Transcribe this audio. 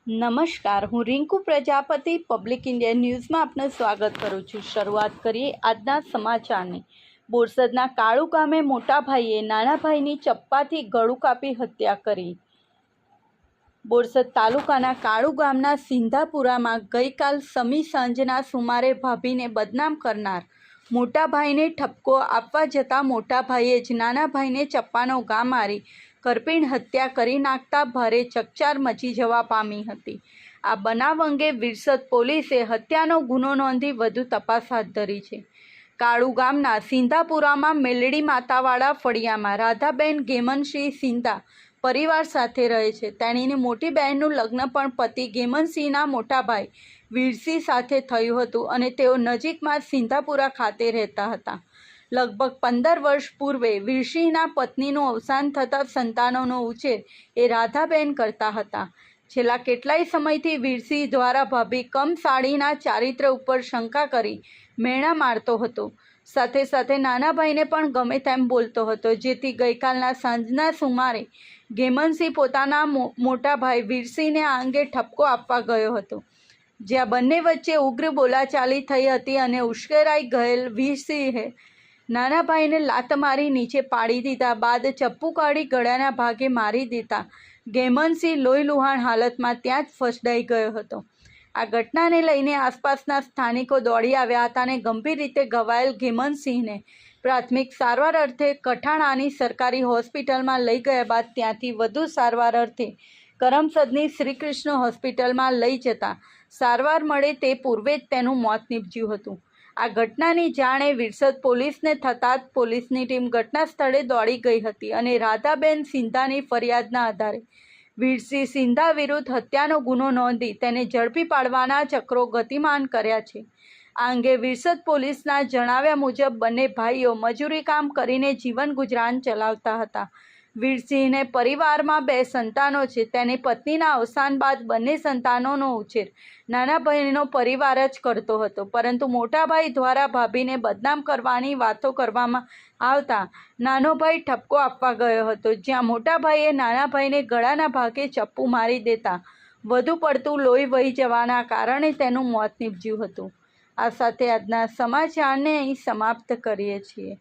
નમસ્કાર, હું Rinku Prajapati public India ન્યૂઝમાં આપનું સ્વાગત કરું છું। શરૂઆત કરીએ આજના સમાચારની। બોરસદના કાળુ ગામે મોટા ભાઈએ નાના ભાઈની ચપ્પાથી ગળું કાપી હત્યા કરી। બોરસદ તાલુકાના કાળુ ગામના સિંધાપુરામાં ગઈકાલ સમી સાંજના સુમારે ભાભીને બદનામ કરનાર મોટા ભાઈને ઠપકો આપવા જતાં મોટા ભાઈએ જ નાના ભાઈને ચપ્પાનો ઘા મારી કરપીણ હત્યા કરી નાખતા ભારે ચકચાર મચી જવા પામી હતી। આ બનાવ અંગે વિરસદ પોલીસે હત્યાનો ગુનો નોંધી વધુ તપાસ હાથ ધરી છે। કાળુ ગામના સિંધાપુરામાં મેલડી માતાવાળા ફળિયામાં રાધાબેન ગેમનસિંહ સિંધા પરિવાર સાથે રહે છે। તેણીની મોટી બહેનનું લગ્ન પણ પતિ ગેમનસિંહના મોટા ભાઈ વીરસિંહ સાથે થયું હતું અને તેઓ નજીકમાં સિંધાપુરા ખાતે રહેતા હતા। લગભગ 15 વર્ષ પૂર્વે વીરસિંહના પત્નીનું અવસાન થતાં સંતાનોનો ઉછેર એ રાધાબેન કરતા હતા। છેલ્લા કેટલાય સમયથી વીરસિંહ દ્વારા ભાભી કમ સાડીના ચારિત્ર ઉપર શંકા કરી મેણા મારતો હતો। સાથે સાથે નાના ભાઈને પણ ગમે તેમ બોલતો હતો, જેથી ગઈકાલના સાંજના સુમારે ગેમનસિંહ પોતાના મોટા ભાઈ વીરસિંહને આ અંગે ઠપકો આપવા ગયો હતો, જ્યાં બંને વચ્ચે ઉગ્ર બોલાચાલી થઈ હતી અને ઉશ્કેરાઈ ગયેલ વીરસિંહે નાના ભાઈને લાત મારી નીચે પાડી દીધા બાદ ચપ્પુ કાઢી ગળાના ભાગે મારી દેતા ગેમનસિંહ લોહીલુહાણ હાલતમાં ત્યાં જ ફસડાઈ ગયો હતો। આ ઘટનાને લઈને આસપાસના સ્થાનિકો દોડી આવ્યા હતા અને ગંભીર રીતે ઘવાયેલ ગેમનસિંહને પ્રાથમિક સારવાર અર્થે કઠાણાની સરકારી હોસ્પિટલમાં લઈ ગયા બાદ ત્યાંથી વધુ સારવાર અર્થે કરમસદની શ્રીકૃષ્ણ હોસ્પિટલમાં લઈ જતા સારવાર મળે તે પૂર્વે જ તેનું મોત નીપજ્યું હતું। આ ઘટનાની જાણ વિરસદ પોલીસને થતાં જ પોલીસની ટીમ ઘટના સ્થળે દોડી ગઈ હતી અને રાધાબેન સિંધાની ફરિયાદના આધારે વીરસિંહ સિંધા વિરુદ્ધ હત્યાનો ગુનો નોંધી તેને ઝડપી પાડવાના ચક્રો ગતિમાન કર્યા છે। આ અંગે વિરસદ પોલીસના જણાવ્યા મુજબ બંને ભાઈઓ મજૂરી કામ કરીને જીવન ગુજરાન ચલાવતા હતા। વીરસિંહને પરિવારમાં 2 સંતાનો છે। તેની પત્નીના અવસાન બાદ બંને સંતાનોનો ઉછેર નાના ભાઈનો પરિવાર જ કરતો હતો, પરંતુ મોટા ભાઈ દ્વારા ભાભીને બદનામ કરવાની વાતો કરવામાં આવતા નાનો ભાઈ ઠપકો આપવા ગયો હતો, જ્યાં મોટા ભાઈએ નાના ભાઈને ગળાના ભાગે ચપ્પુ મારી દેતા વધુ પડતું લોહી વહી જવાના કારણે તેનું મોત નીપજ્યું હતું। આ સાથે આજના સમાચારને અહીં સમાપ્ત કરીએ છીએ।